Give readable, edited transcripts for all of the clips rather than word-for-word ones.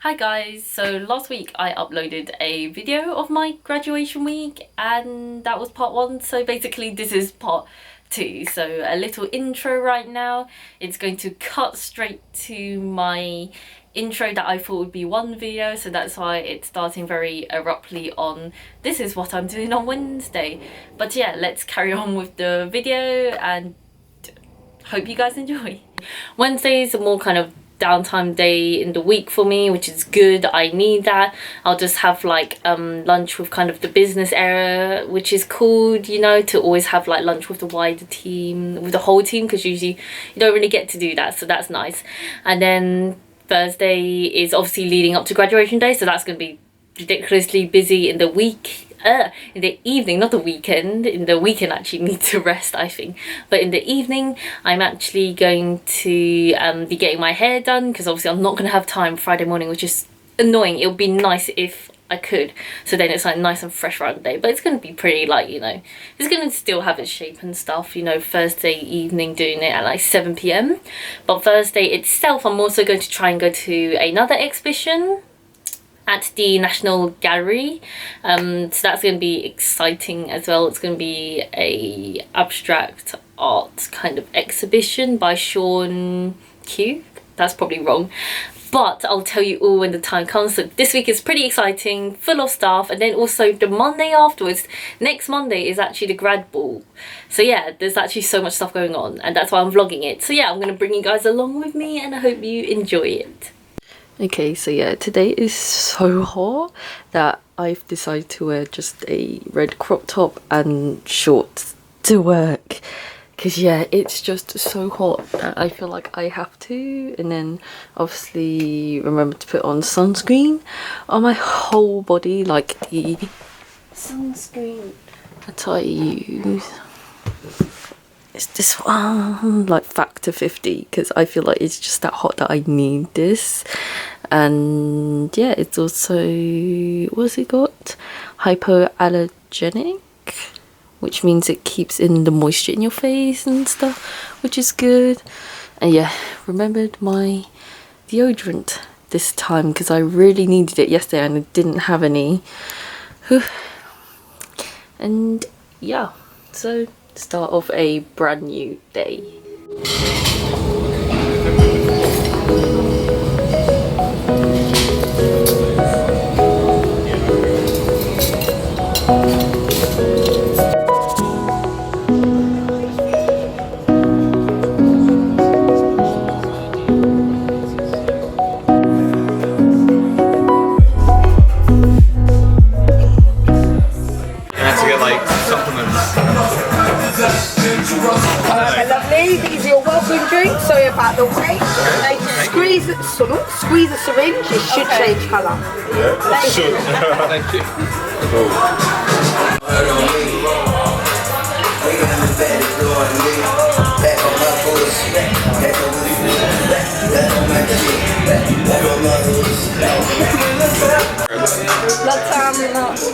Hi guys, so last week I uploaded a video of my graduation week and that was part 1, so basically this is part 2. So a little intro right now. It's going to cut straight to my intro that I thought would be one video, so that's why it's starting very abruptly on this is what I'm doing on Wednesday. But yeah, let's carry on with the video and hope you guys enjoy. Wednesdays are more kind of downtime day in the week for me, which is good. I need that. I'll just have like lunch with kind of the business area, which is cool, you know, to always have like lunch with the wider team, with the whole team, because usually you don't really get to do that, so that's nice. And then Thursday is obviously leading up to graduation day, so that's going to be ridiculously busy in the week. In the evening, not the weekend. In the weekend I actually need to rest, I think, but in the evening I'm actually going to be getting my hair done, because obviously I'm not going to have time Friday morning, which is annoying. It would be nice if I could, so then it's like nice and fresh around the day, but it's going to be pretty, like, you know, it's going to still have its shape and stuff, you know. Thursday evening doing it at like 7 p.m, but Thursday itself I'm also going to try and go to another exhibition at the National Gallery, so that's going to be exciting as well. It's going to be a abstract art kind of exhibition by Sean Q. That's probably wrong, but I'll tell you all when the time comes. So this week is pretty exciting, full of stuff, and then also the Monday afterwards, next Monday, is actually the grad ball. So yeah, there's actually so much stuff going on, and that's why I'm vlogging it. So yeah, I'm going to bring you guys along with me, and I hope you enjoy it. Okay, so yeah, today is so hot that I've decided to wear just a red crop top and shorts to work. Because yeah, it's just so hot that I feel like I have to. And then obviously remember to put on sunscreen on my whole body, like the sunscreen that I use. It's this one, like factor 50, because I feel like it's just that hot that I need this. And yeah, it's also, what's it got? Hypoallergenic, which means it keeps in the moisture in your face and stuff, which is good. And yeah, remembered my deodorant this time because I really needed it yesterday and I didn't have any. And yeah, so start off a brand new day. These are your welcome drinks. Sorry about the wait. Squeeze the syringe. It should change colour. Yeah, it should. Thank you.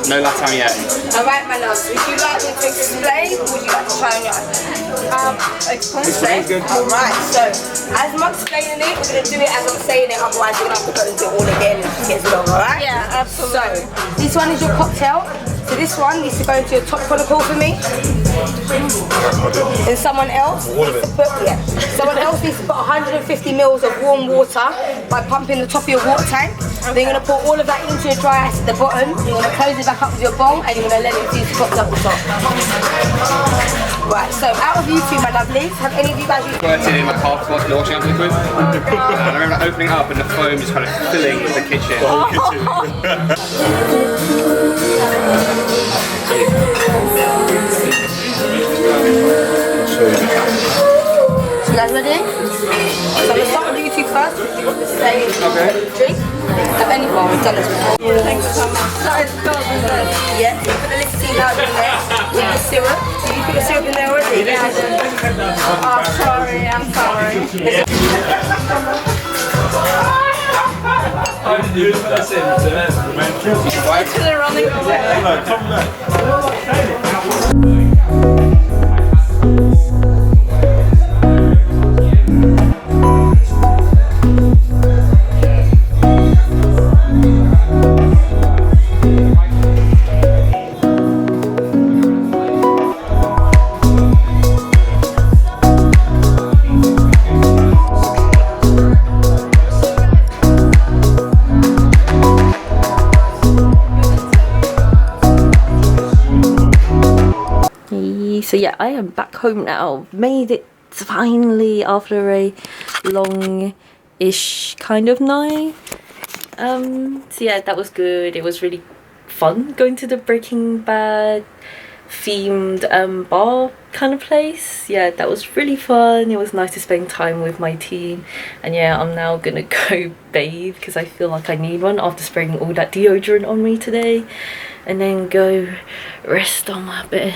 No latte yet. Alright, my love. Would you like me to explain or would you like to try on your own? Explain. Alright, so as I'm explaining it, we're going to do it as I'm saying it, otherwise we're going to have to go and do it all again and it gets long, alright? Yeah, absolutely. So, this one is your cocktail. So this one needs to go into your top chronicle for me. And someone else needs to put 150 mils of warm water by pumping the top of your water tank. Then you're going to pour all of that into your dry ice at the bottom. You're going to close it back up with your bong and you're going to let it infuse the cocktail at the top. Right, so out of you two, my lovelies, have any of you guys Squirted in my half glass launching up liquid. I remember opening up and the foam just kind of filling the kitchen. The whole kitchen. You guys ready? So let's start with you two first. You want to say drink? Have any fun? We've done this before. Thanks so much. Yeah, you put the nicotine powder in there with the syrup. Did you put the syrup in there already? Yeah, I did. Oh, sorry, I'm sorry. Why are they running away? Come back. So yeah, I am back home now. Made it finally after a long-ish kind of night. So yeah, that was good. It was really fun going to the Breaking Bad themed bar kind of place. Yeah, that was really fun. It was nice to spend time with my team. And yeah, I'm now gonna go bathe because I feel like I need one after spraying all that deodorant on me today, and then go rest on my bed.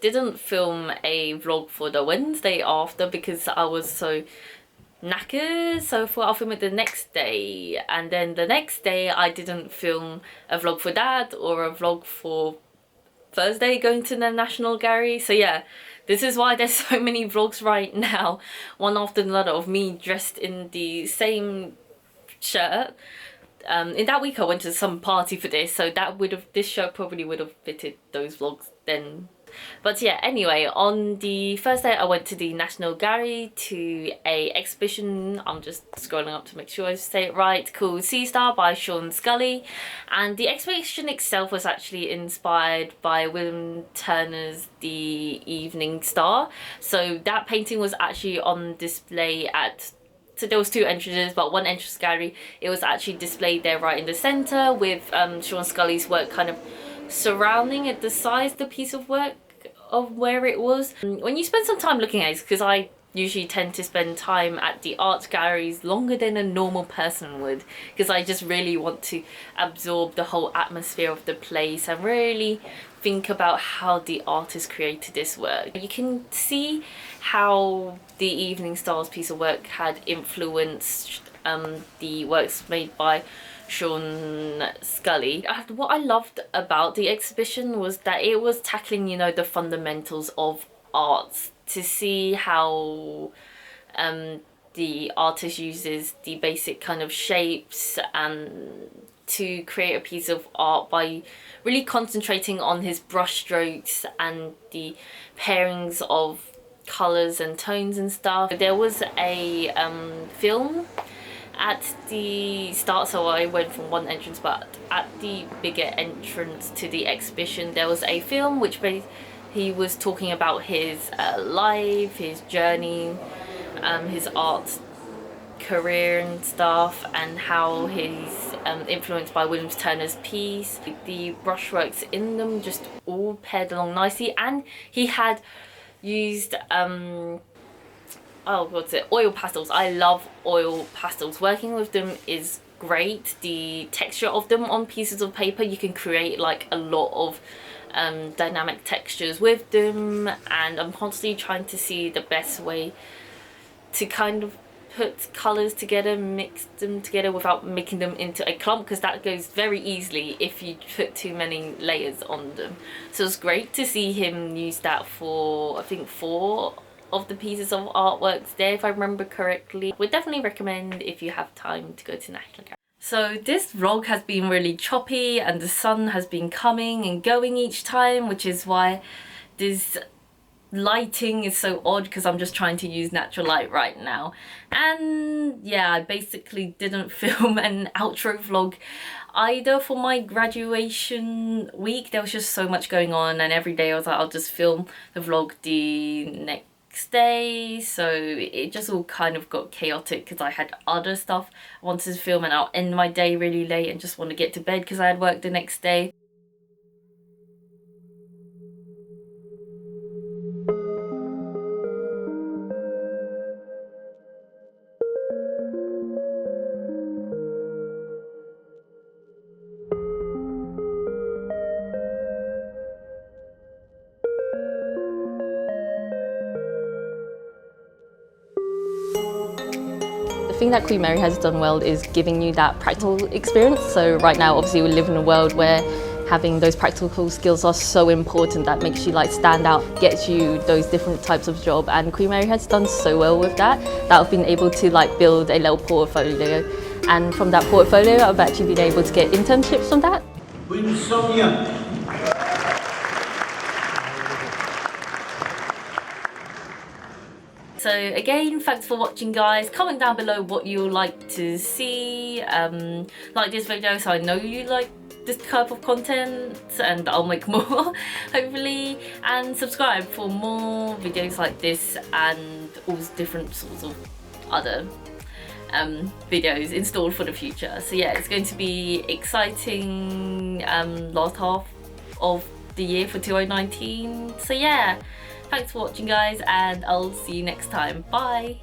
Didn't film a vlog for the Wednesday after because I was so knackered, so I thought I'll film it the next day. And then the next day I didn't film a vlog for that or a vlog for Thursday going to the National Gallery. So yeah, this is why there's so many vlogs right now, one after another, of me dressed in the same shirt. In that week I went to some party for this, so that this shirt probably would have fitted those vlogs then. But yeah, anyway, on the first day I went to the National Gallery to a exhibition, I'm just scrolling up to make sure I say it right, called Sea Star by Sean Scully. And the exhibition itself was actually inspired by William Turner's The Evening Star. So that painting was actually on display at, so there was two entrances, but one entrance gallery, it was actually displayed there right in the centre with Sean Scully's work kind of surrounding at the size the piece of work of where it was. When you spend some time looking at it, because I usually tend to spend time at the art galleries longer than a normal person would, because I just really want to absorb the whole atmosphere of the place and really think about how the artist created this work. You can see how the Evening Star's piece of work had influenced the works made by Sean Scully. What I loved about the exhibition was that it was tackling, you know, the fundamentals of art, to see how the artist uses the basic kind of shapes and to create a piece of art by really concentrating on his brush strokes and the pairings of colours and tones and stuff. There was a film at the start, so I went from one entrance, but at the bigger entrance to the exhibition there was a film which he was talking about his life, his journey, his art career and stuff, and how he's influenced by Williams Turner's piece. The brushworks in them just all paired along nicely, and he had used oil pastels. I love oil pastels. Working with them is great. The texture of them on pieces of paper, you can create like a lot of dynamic textures with them, and I'm constantly trying to see the best way to kind of put colours together, mix them together without making them into a clump, because that goes very easily if you put too many layers on them. So it's great to see him use that for, I think, 4 of the pieces of artworks there, if I remember correctly. Would definitely recommend if you have time to go to National Gallery. So this vlog has been really choppy and the sun has been coming and going each time, which is why this lighting is so odd, because I'm just trying to use natural light right now. And yeah, I basically didn't film an outro vlog either for my graduation week. There was just so much going on, and every day I was like, I'll just film the vlog the next day. So it just all kind of got chaotic because I had other stuff I wanted to film, and I'll end my day really late and just want to get to bed because I had work the next day. The thing that Queen Mary has done well is giving you that practical experience. So right now, obviously, we live in a world where having those practical skills are so important. That makes you like stand out, gets you those different types of job, and Queen Mary has done so well with that I've been able to like build a little portfolio, and from that portfolio I've actually been able to get internships from that. Queen Sonia. So again, thanks for watching, guys. Comment down below what you would like to see. Like this video so I know you like this type of content, and I'll make more hopefully, and subscribe for more videos like this and all different sorts of other videos installed for the future. So yeah, it's going to be exciting last half of the year for 2019. So yeah, thanks for watching, guys, and I'll see you next time. Bye.